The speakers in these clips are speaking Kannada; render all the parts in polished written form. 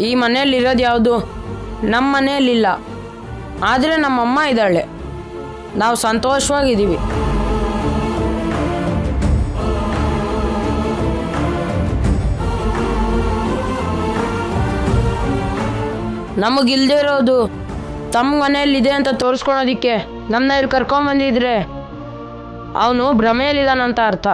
ಈ ಮನೆಯಲ್ಲಿರೋದು ಯಾವುದು ನಮ್ಮ ಮನೆಯಲ್ಲಿಲ್ಲ, ಆದರೆ ನಮ್ಮಮ್ಮ ಇದ್ದಾಳೆ. ನಾವು ಸಂತೋಷವಾಗಿದ್ದೀವಿ. ನಮಗಿಲ್ದೇ ಇರೋದು ತಮ್ಮ ಮನೆಯಲ್ಲಿದೆ ಅಂತ ತೋರಿಸ್ಕೊಳೋದಿಕ್ಕೆ ನಮ್ಮನ್ನ ಇಲ್ಲಿ ಕರ್ಕೊಂಬಂದಿದ್ರೆ ಅವನು ಭ್ರಮೆಯಲ್ಲಿದ್ದಾನಂತ ಅರ್ಥ.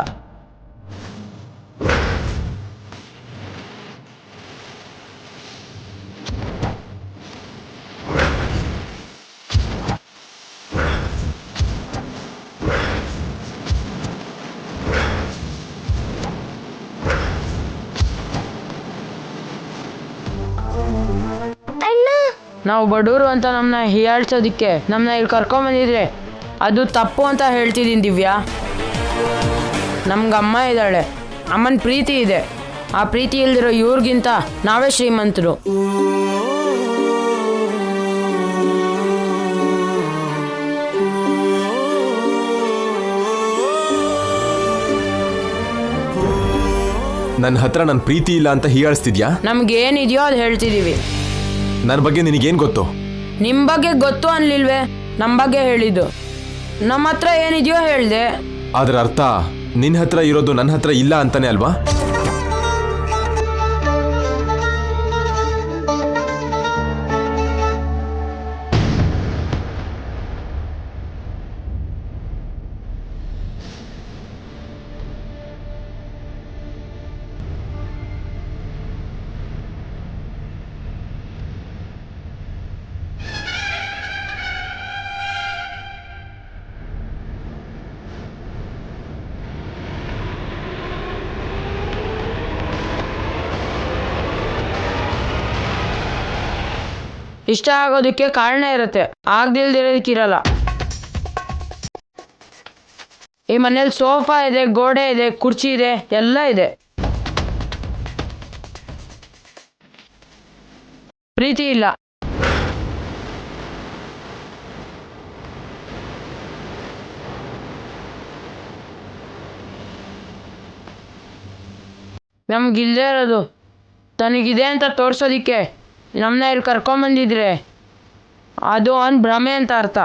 ನಾವು ಬಡವರು ಅಂತ ನಮ್ಮನ್ನ ಹೀಯಾಳ್ಸೋದಿಕ್ಕೆ ನಮ್ಮನ್ನ ಇಲ್ಲಿ ಕರ್ಕೊಂಬಂದಿದ್ರೆ ಅದು ತಪ್ಪು ಅಂತ ಹೇಳ್ತಿದ್ದೀನಿ ದಿವ್ಯಾ. ನಮ್ಗೆ ಅಮ್ಮ ಇದ್ದಾಳೆ, ಅಮ್ಮನ ಪ್ರೀತಿ ಇದೆ. ಆ ಪ್ರೀತಿ ಇಲ್ದಿರೋ ಇವ್ರಿಗಿಂತ ನಾವೇ ಶ್ರೀಮಂತರು. ನನ್ನ ಹತ್ರ ನನ್ನ ಪ್ರೀತಿ ಇಲ್ಲ ಅಂತ ಹೀಯಾಳಿಸ್ತಿದ್ಯಾ? ನಮ್ಗೇನಿದೆಯೋ ಅದು ಹೇಳ್ತಿದ್ದೀವಿ. ನನ್ನ ಬಗ್ಗೆ ನಿನಗೇನು ಗೊತ್ತು? ನಿಮ್ಮ ಬಗ್ಗೆ ಗೊತ್ತು ಅನ್ಲಿಲ್ವೇ? ನಮ್ಮ ಬಗ್ಗೆ ಹೇಳಿದ್ದು. ನಮ್ಮ ಹತ್ರ ಏನಿದೆಯೋ ಹೇಳಿದೆ. ಅದರ ಅರ್ಥ ನಿನ್ನ ಹತ್ರ ಇರೋದು ನನ್ನ ಹತ್ರ ಇಲ್ಲ ಅಂತಾನೆ ಅಲ್ವಾ? ಇಷ್ಟ ಆಗೋದಕ್ಕೆ ಕಾರಣ ಇರುತ್ತೆ, ಆಗದಿಲ್ದಿರೋದಕ್ಕಿರಲ್ಲ. ಈ ಮನೇಲಿ ಸೋಫಾ ಇದೆ, ಗೋಡೆ ಇದೆ, ಕುರ್ಚಿ ಇದೆ, ಎಲ್ಲ ಇದೆ. ಪ್ರೀತಿ ಇಲ್ಲ. ನಮಗಿಲ್ಲದೆ ಇರೋದು ತನಗಿದೆ ಅಂತ ತೋರಿಸೋದಿಕ್ಕೆ ನಮ್ಮನ್ನ ಇಲ್ಲಿ ಕರ್ಕೊಂಬಂದಿದ್ರೆ ಅದು ಒಂದು ಭ್ರಮೆ ಅಂತ ಅರ್ಥ.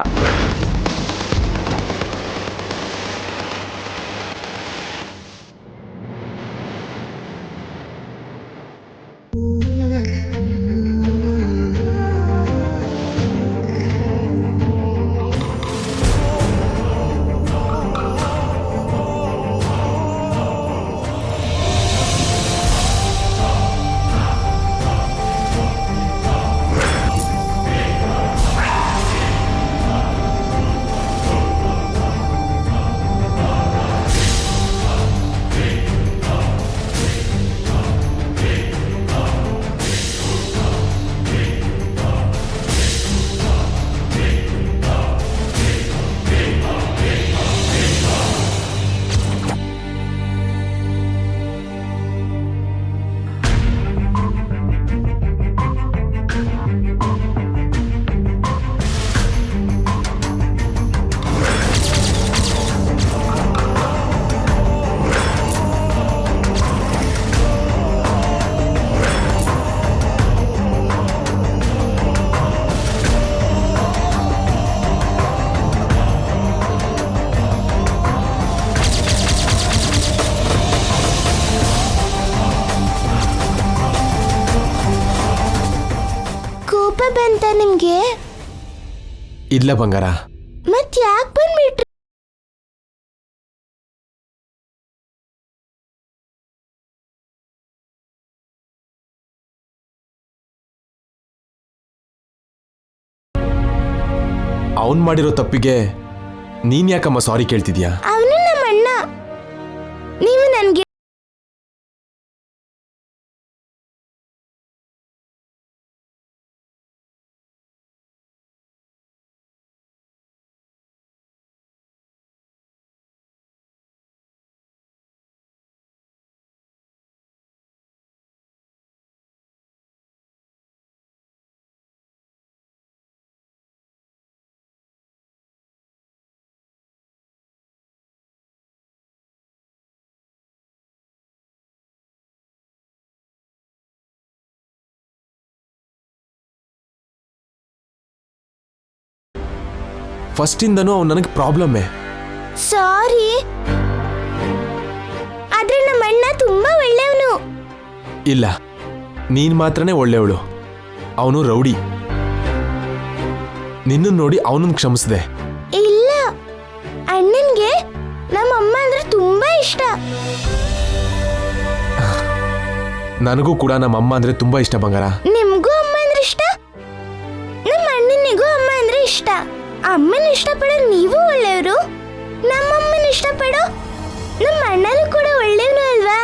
ಬಂತ ನಿಮ್ಗೆ? ಇಲ್ಲ ಬಂಗಾರ. ಮತ್ ಯಾಕೆ ಬಂದ್ಬಿಟ್ರಿ? ಅವನ್ ಮಾಡಿರೋ ತಪ್ಪಿಗೆ ನೀನ್ ಯಾಕಮ್ಮ ಸಾರಿ ಕೇಳ್ತಿದ್ಯಾ? ಅವನು ನಮ್ಮ ಅಣ್ಣ. ನೀವು ನನ್ಗೆ ಫಸ್ಟಿಂದನೂ ಅವ್ನು ನನಗೆ ಪ್ರಾಬ್ಲಮ್ಮೇ. ಸಾರಿ, ಆದ್ರೆ ನಮ್ಮ ಅಣ್ಣ ತುಂಬಾ ಒಳ್ಳೆಯವನು. ಇಲ್ಲ, ನೀನು ಮಾತ್ರನೇ ಒಳ್ಳೆಯವಳು. ಅವನು ರೌಡಿ. ನಿನ್ನನ್ನು ನೋಡಿ ಅವನನ್ನು ಕ್ಷಮಿಸಿದೆ. ಇಲ್ಲ, ಅಣ್ಣನ್ಗೆ ನಮ್ಮ ಅಮ್ಮ ಅಂದ್ರೆ ತುಂಬಾ ಇಷ್ಟ. ನನಗೂ ಕೂಡ ನಮ್ಮ ಅಮ್ಮ ಅಂದ್ರೆ ತುಂಬಾ ಇಷ್ಟ ಬಂಗಾರ. ನಿಮ್ಗೂ ಅಮ್ಮ ಅಂದ್ರೆ ಇಷ್ಟ, ನಮ್ಮ ಅಣ್ಣನಿಗೂ ಅಮ್ಮ ಅಂದ್ರೆ ಇಷ್ಟ. ಅಮ್ಮನ ಇಷ್ಟಪಡೋ ನೀವು ಒಳ್ಳೆಯವರು, ನಮ್ಮಮ್ಮನ ಇಷ್ಟಪಡೋ ನಮ್ಮ ಅಣ್ಣನೂ ಕೂಡ ಒಳ್ಳೆಯವನು ಅಲ್ವಾ?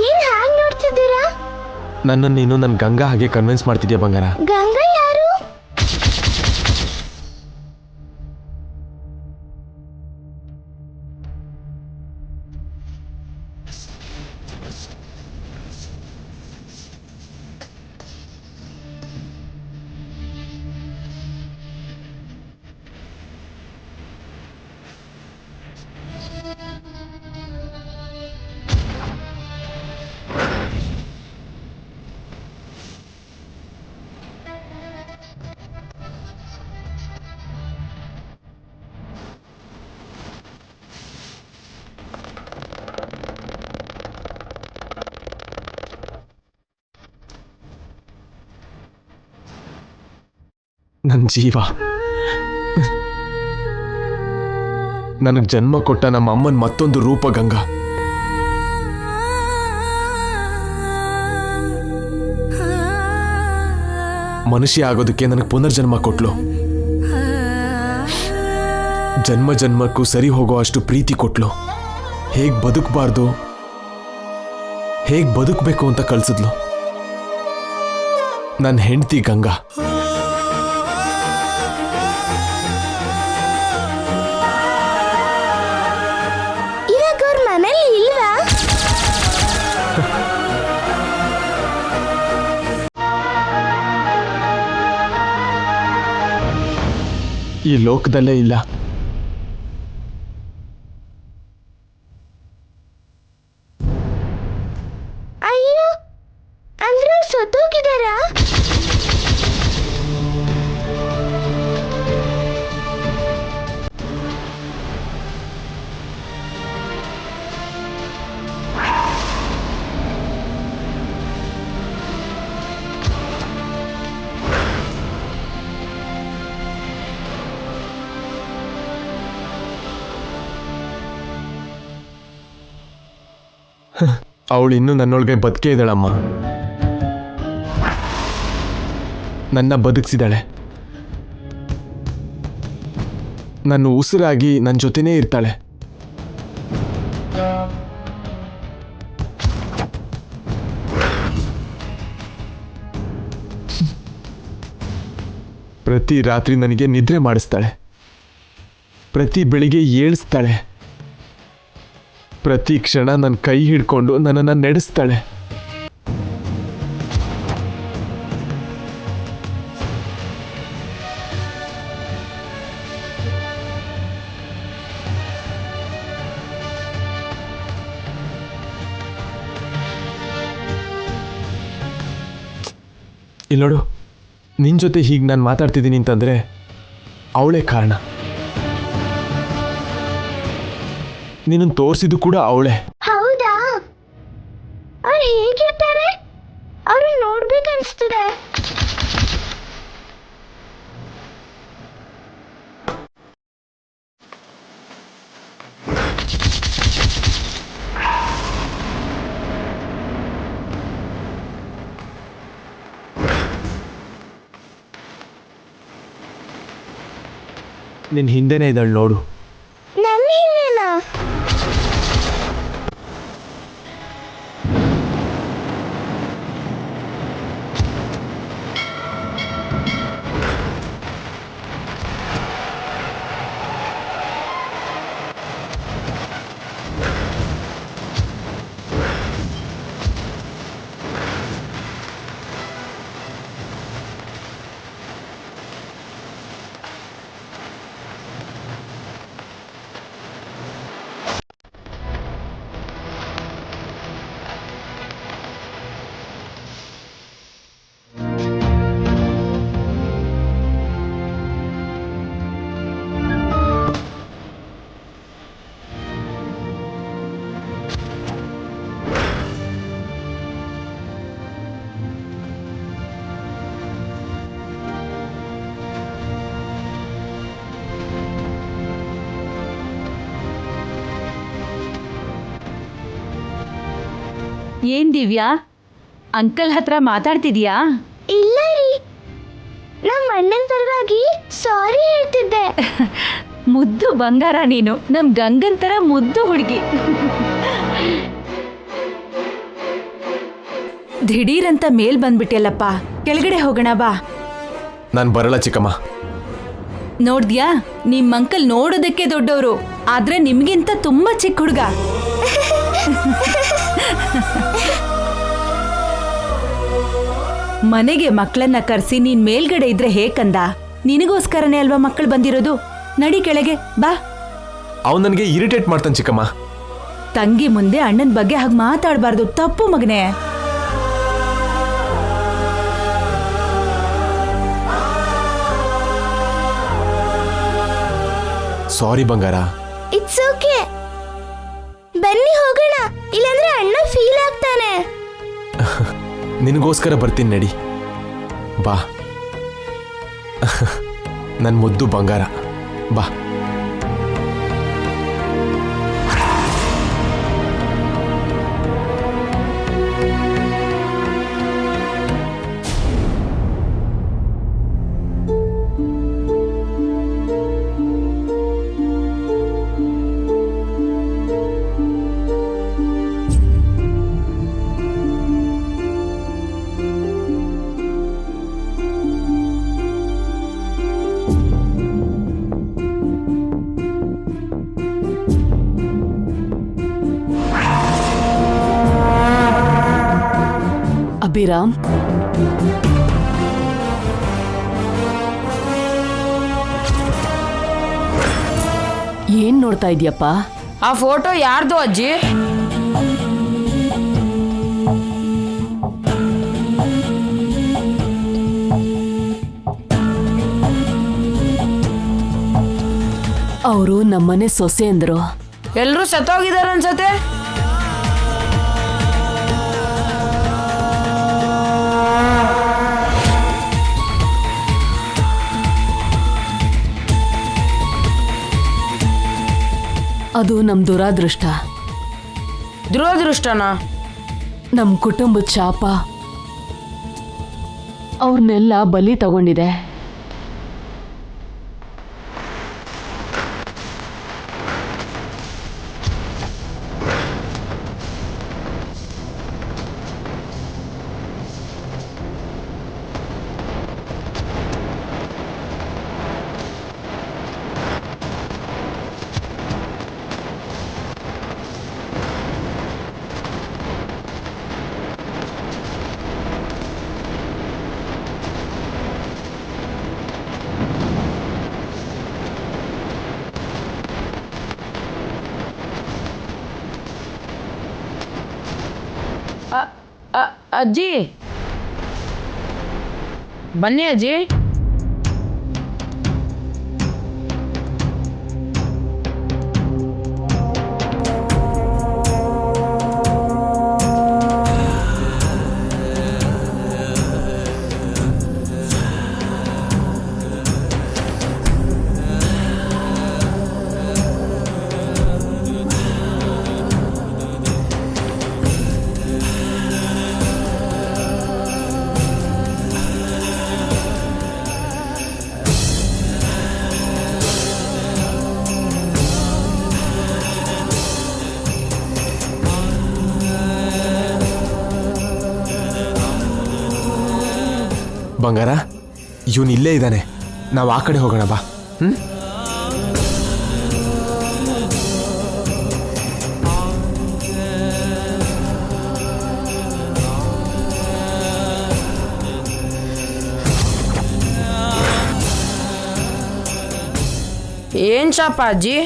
ಏನ್ ಹಾಗೆ ನೋಡ್ತಿದ್ದೀರಾ? ನನ್ನನ್ನು ನೀನು ನನ್ನ ಗಂಗಾ ಹಾಗೆ ಕನ್ವಿನ್ಸ್ ಮಾಡ್ತಿದ್ಯಾ ಬಂಗಾರ. ಗಂಗಾ ಯಾರು? ನನ್ನ ಜೀವ, ನನಗೆ ಜನ್ಮ ಕೊಟ್ಟ ನಮ್ಮ ಅಮ್ಮನ ಮತ್ತೊಂದು ರೂಪ ಗಂಗಾ. ಮನುಷ್ಯ ಆಗೋದಕ್ಕೆ ನನಗೆ ಪುನರ್ಜನ್ಮ ಕೊಟ್ಲು. ಜನ್ಮ ಜನ್ಮಕ್ಕೂ ಸರಿ ಹೋಗೋ ಅಷ್ಟು ಪ್ರೀತಿ ಕೊಟ್ಲು. ಹೇಗ್ ಬದುಕಬಾರ್ದು, ಹೇಗ್ ಬದುಕಬೇಕು ಅಂತ ಕಳ್ಸಿದ್ಲು. ನನ್ನ ಹೆಂಡತಿ ಗಂಗಾ. ಇವಾಗ ಅವ್ರ ಮನೇಲಿ ಇಲ್ವಾ? ಈ ಲೋಕದಲ್ಲೇ ಇಲ್ಲ. ಅಯ್ಯೋ, ಅಂದ್ರೆ ಅವ್ರು ಸತ್ತೋಗಿದಾರಾ? ಅವಳು ಇನ್ನೂ ನನ್ನೊಳಗೆ ಬದುಕೇ ಇದ್ದಾಳಮ್ಮ. ನನ್ನ ಬದುಕಿಸಿದಾಳೆ. ನನ್ನ ಉಸಿರಾಗಿ ನನ್ನ ಜೊತೆನೇ ಇರ್ತಾಳೆ. ಪ್ರತಿ ರಾತ್ರಿ ನನಗೆ ನಿದ್ರೆ ಮಾಡಿಸ್ತಾಳೆ. ಪ್ರತಿ ಬೆಳಿಗ್ಗೆ ಏಳಿಸ್ತಾಳೆ. ಪ್ರತಿ ಕ್ಷಣ ನನ್ನ ಕೈ ಹಿಡ್ಕೊಂಡು ನನ್ನನ್ನು ನಡೆಸ್ತಾಳೆ. ಇಲ್ಲಿ ನೋಡು, ನಿನ್ನ ಜೊತೆ ಹೀಗೆ ನಾನು ಮಾತಾಡ್ತಿದ್ದೀನಿ ಅಂತಂದರೆ ಅವಳೇ ಕಾರಣ. ನಿನ್ನನ್ನು ತೋರಿಸಿದ್ದು ಕೂಡ ಅವಳೇ. ಹೌದಾ? ಅವ್ರು ಹೇಗಿರ್ತಾರೆ? ಅವ್ರು ನೋಡ್ಬೇಕನ್ಸ್ತದೆ. ನಿನ್ನ ಹಿಂದೆನೇ ಇದ್ದಾಳೆ ನೋಡು. ನನ್ನ ಹಿಂದೆನಾ? ಏನ್ ದಿವ್ಯಾ, ಅಂಕಲ್ ಹತ್ರ ಮಾತಾಡ್ತಿದ್ಯಾ? ಇಲ್ಲ ರೀ, ನಮ್ಮ ಅಣ್ಣನ ಪರವಾಗಿ ಸಾರಿ ಹೇಳ್ತಿದ್ದೆ. ಮುದ್ದು ಬಂಗಾರ ನೀನು, ನಮ್ ಗಂಗನ್ ತರ ಮುದ್ದು ಹುಡುಗಿ. ದಿಢೀರಂತ ಮೇಲ್ ಬಂದ್ಬಿಟ್ಟಿಯಲ್ಲಪ್ಪ, ಕೆಳಗಡೆ ಹೋಗೋಣ ಬಾ. ನಾನು ಬರಲ್ಲ ಚಿಕ್ಕಮ್ಮ. ನೋಡ್ದ್ಯಾ, ನಿಮ್ ಅಂಕಲ್ ನೋಡೋದಕ್ಕೆ ದೊಡ್ಡವರು, ಆದ್ರೆ ನಿಮ್ಗಿಂತ ತುಂಬಾ ಚಿಕ್ಕ ಹುಡುಗ. ಮನೆಗೆ ಮಕ್ಕಳನ್ನ ಕರ್ಸಿ ನೀನ್ ಮೇಲ್ಗಡೆ ಇದ್ರೆ ಹೇಕಂದ? ನಿನಗೋಸ್ಕರನೇ ಅಲ್ವಾ ಮಕ್ಕಳು ಬಂದಿರೋದು. ನಡಿ ಕೆಳಗೆ ಬಾ. ಅವ್ನು ನನಗೆ ಇರಿಟೇಟ್ ಮಾಡ್ತಾನೆ ಚಿಕ್ಕಮ್ಮ. ತಂಗಿ ಮುಂದೆ ಅಣ್ಣನ ಬಗ್ಗೆ ಹಾಗೆ ಮಾತಾಡಬಾರ್ದು, ತಪ್ಪು ಮಗನೇ. ಸಾರಿ ಬಂಗಾರ. ಇಟ್ಸ್ ಓಕೆ, ಬನ್ನಿ ಹೋಗೋಣ, ಇಲ್ಲಾಂದ್ರೆ ಅಣ್ಣ ಫೀಲ್ ಆಗ್ತಾನೆ. ನಿನಗೋಸ್ಕರ ಬರ್ತೀನಿ ನಡಿ ಬಾ. ನನ್ನ ಮುದ್ದು ಬಂಗಾರ ಬಾ. ಅಭಿರಾಮ್, ಏನ್ ನೋಡ್ತಾ ಇದ್ಯಪ್ಪ? ಆ ಫೋಟೋ ಯಾರ್ದು ಅಜ್ಜಿ? ಅವರು ನಮ್ಮನೆ ಸೊಸೆ ಅಂದ್ರು. ಎಲ್ರೂ ಸತ್ತೋಗಿದಾರ ಅನ್ಸತ್ತೆ. ಅದು ನಮ್ ದುರಾದೃಷ್ಟ, ದುರದೃಷ್ಟನಾ? ನಮ್ ಕುಟುಂಬದ ಶಾಪ ಅವ್ರನ್ನೆಲ್ಲ ಬಲಿ ತಗೊಂಡಿದೆ. ಅಜ್ಜಿ ಬನ್ನಿ ಅಜ್ಜಿ. ಬಂಗಾರ, ಇವನು ಇಲ್ಲೇ ಇದ್ದಾನೆ, ನಾವು ಆ ಕಡೆ ಹೋಗೋಣ ಬಾ. ಏನ್ ಶಾಪ ಅಜ್ಜಿ?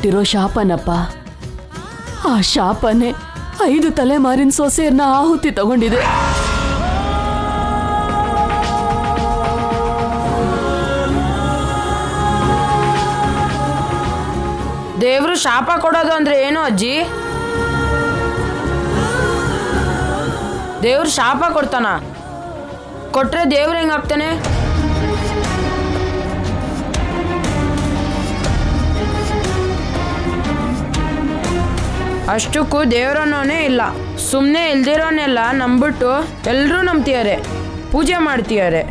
ಕೊಟ್ಟಿರೋ ಶಾಪನಪ್ಪ. ಆ ಶಾಪನೇ 5 ತಲೆಮಾರಿನ ಸೊಸೆಯನ್ನ ಆಹುತಿ ತಗೊಂಡಿದೆ. ದೇವ್ರು ಶಾಪ ಕೊಡೋದು ಅಂದ್ರೆ ಏನು ಅಜ್ಜಿ? ದೇವ್ರು ಶಾಪ ಕೊಡ್ತಾನ? ಕೊಟ್ರೆ ದೇವ್ರು ಹೆಂಗಾಗ್ತಾನೆ? ಅಷ್ಟಕ್ಕೂ ದೇವ್ರನ್ನೋನೇ ಇಲ್ಲ. ಸುಮ್ಮನೆ ಇಲ್ದಿರೋನೆಲ್ಲ ನಂಬಿಟ್ಟು ಎಲ್ಲರೂ ನಂಬ್ತಿದ್ದಾರೆ, ಪೂಜೆ ಮಾಡ್ತಿದ್ದಾರೆ.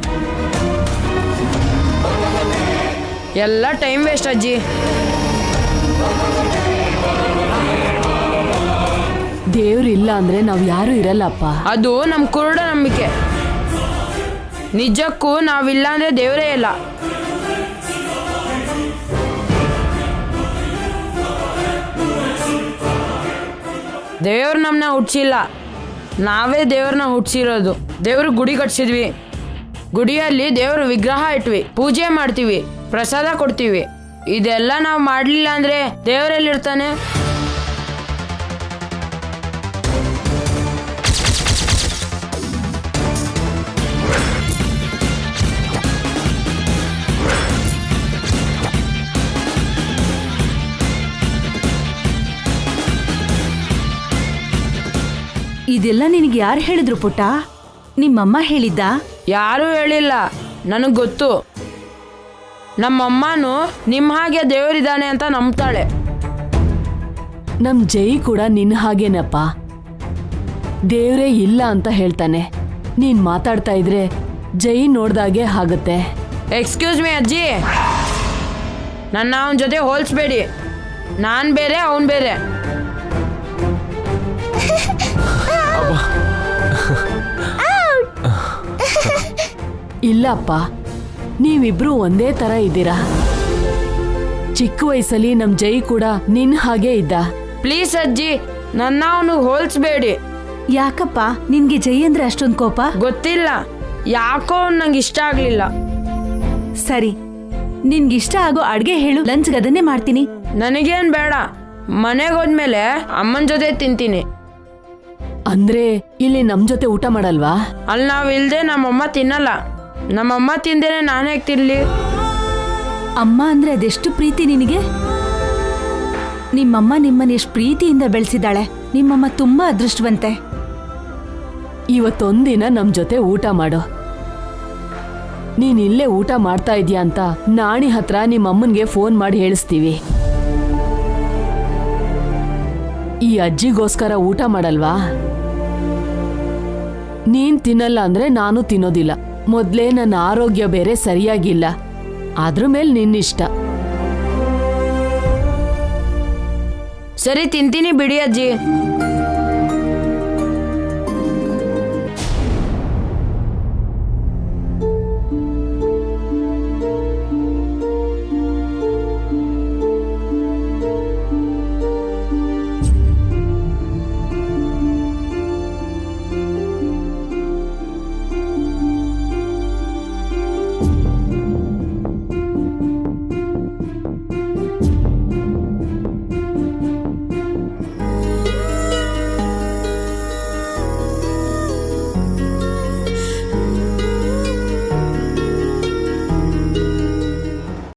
ಎಲ್ಲ ಟೈಮ್ ವೇಸ್ಟ್ ಅಜ್ಜಿ. ದೇವ್ರಿಲ್ಲ ಅಂದ್ರೆ ನಾವ್ ಯಾರು ಇರಲ್ಲಪ್ಪ. ಅದು ನಮ್ಮ ಕುರುಡ ನಂಬಿಕೆ. ನಿಜಕ್ಕೂ ನಾವಿಲ್ಲ ಅಂದ್ರೆ ದೇವರೇ ಇಲ್ಲ. ದೇವ್ರು ನಮ್ಮನ್ನ ಹುಟ್ಟಿಸಿಲ್ಲ, ನಾವೇ ದೇವ್ರನ್ನ ಹುಟ್ಟಿಸಿರೋದು. ದೇವ್ರ ಗುಡಿ ಕಟ್ಸಿದ್ವಿ, ಗುಡಿಯಲ್ಲಿ ದೇವ್ರ ವಿಗ್ರಹ ಇಟ್ವಿ, ಪೂಜೆ ಮಾಡ್ತೀವಿ, ಪ್ರಸಾದ ಕೊಡ್ತೀವಿ. ಇದೆಲ್ಲ ನಾವು ಮಾಡಲಿಲ್ಲ ಅಂದ್ರೆ ದೇವರೆಲ್ಲಿರ್ತಾನೆ? ಇದೆಲ್ಲ ನಿನಗೆ ಯಾರು ಹೇಳಿದ್ರು ಪುಟ್ಟ? ನಿಮ್ಮಮ್ಮ ಹೇಳಿದ್ದ? ಯಾರೂ ಹೇಳಿಲ್ಲ, ನನಗೆ ಗೊತ್ತು. ನಮ್ಮಮ್ಮನೂ ನಿಮ್ಮ ಹಾಗೆ ದೇವರಿದ್ದಾನೆ ಅಂತ ನಂಬ್ತಾಳೆ. ನಮ್ ಜೈ ಕೂಡ ನಿನ್ನ ಹಾಗೇನಪ್ಪ, ದೇವ್ರೇ ಇಲ್ಲ ಅಂತ ಹೇಳ್ತಾನೆ. ನೀನ್ ಮಾತಾಡ್ತಾ ಇದ್ರೆ ಜೈ ನೋಡ್ದಾಗೆ ಆಗುತ್ತೆ. ಎಕ್ಸ್ಕ್ಯೂಸ್ ಮೀ ಅಜ್ಜಿ, ನನ್ನ ಅವನ ಜೊತೆ ಹೋಲಿಸ್ಬೇಡಿ. ನಾನು ಬೇರೆ, ಅವನು ಬೇರೆ. ಇಲ್ಲಪ್ಪ, ನೀವಿಬ್ರು ಒಂದೇ ತರ ಇದ್ದೀರಾ. ಚಿಕ್ಕ ವಯಸ್ಸಲ್ಲಿ ನಮ್ ಜೈ ಕೂಡ ನಿನ್ ಹಾಗೆ ಇದ್ದ. ಪ್ಲೀಸ್ ಅಜ್ಜಿ, ನನ್ನ ಅವನು ಹೋಲಿಸ್ಬೇಡಿ. ಯಾಕಪ್ಪ ನಿನ್ಗೆ ಜೈ ಅಂದ್ರೆ ಅಷ್ಟೊಂದು ಕೋಪ? ಗೊತ್ತಿಲ್ಲ, ಯಾಕೋ ಅವ್ನು ನಂಗೆ ಇಷ್ಟ ಆಗಲಿಲ್ಲ. ಸರಿ, ನಿನ್ಗಿಷ್ಟ ಆಗೋ ಅಡ್ಗೆ ಹೇಳು, ಲಂಚ್ಗೆ ಅದನ್ನೇ ಮಾಡ್ತೀನಿ. ನನಗೇನು ಬೇಡ, ಮನೆಗೆ ಹೋದ್ಮೇಲೆ ಅಮ್ಮನ ಜೊತೆ ತಿಂತೀನಿ. ಅಂದ್ರೆ ಇಲ್ಲಿ ನಮ್ ಜೊತೆ ಊಟ ಮಾಡಲ್ವಾ? ಅಲ್ಲಿ ನಾವು ಇಲ್ಲದೆ ನಮ್ಮಮ್ಮ ತಿನ್ನಲ್ಲ. ನಮ್ಮಮ್ಮ ತಿಂದೇನೆ ನಾನು ಹೇಗೆ ತಿನ್ಲಿ? ಅಮ್ಮ ಅಂದ್ರೆ ಅದೆಷ್ಟು ಪ್ರೀತಿ ನಿನಗೆ. ನಿಮ್ಮಮ್ಮ ನಿಮ್ಮನ್ನ ಎಷ್ಟು ಪ್ರೀತಿಯಿಂದ ಬೆಳೆಸಿದಾಳೆ. ನಿಮ್ಮಮ್ಮ ತುಂಬಾ ಅದೃಷ್ಟವಂತೆ. ಇವತ್ತೊಂದಿನ ನಮ್ ಜೊತೆ ಊಟ ಮಾಡು. ನೀನ್ ಇಲ್ಲೇ ಊಟ ಮಾಡ್ತಾ ಇದೀಯ ಅಂತ ನಾಣಿ ಹತ್ರ ನಿಮ್ಮಮ್ಮನ್ಗೆ ಫೋನ್ ಮಾಡಿ ಹೇಳಿಸ್ತೀವಿ. ಈ ಅಜ್ಜಿಗೋಸ್ಕರ ಊಟ ಮಾಡಲ್ವಾ? ನೀನ್ ತಿನ್ನಲ್ಲ ಅಂದ್ರೆ ನಾನು ತಿನ್ನೋದಿಲ್ಲ. ಮೊದ್ಲೇ ನನ್ನ ಆರೋಗ್ಯ ಬೇರೆ ಸರಿಯಾಗಿಲ್ಲ, ಅದ್ರ ಮೇಲೆ ನಿನ್ನಿಷ್ಟ. ಸರಿ, ತಿಂತೀನಿ ಬಿಡಿ ಅಜ್ಜಿ.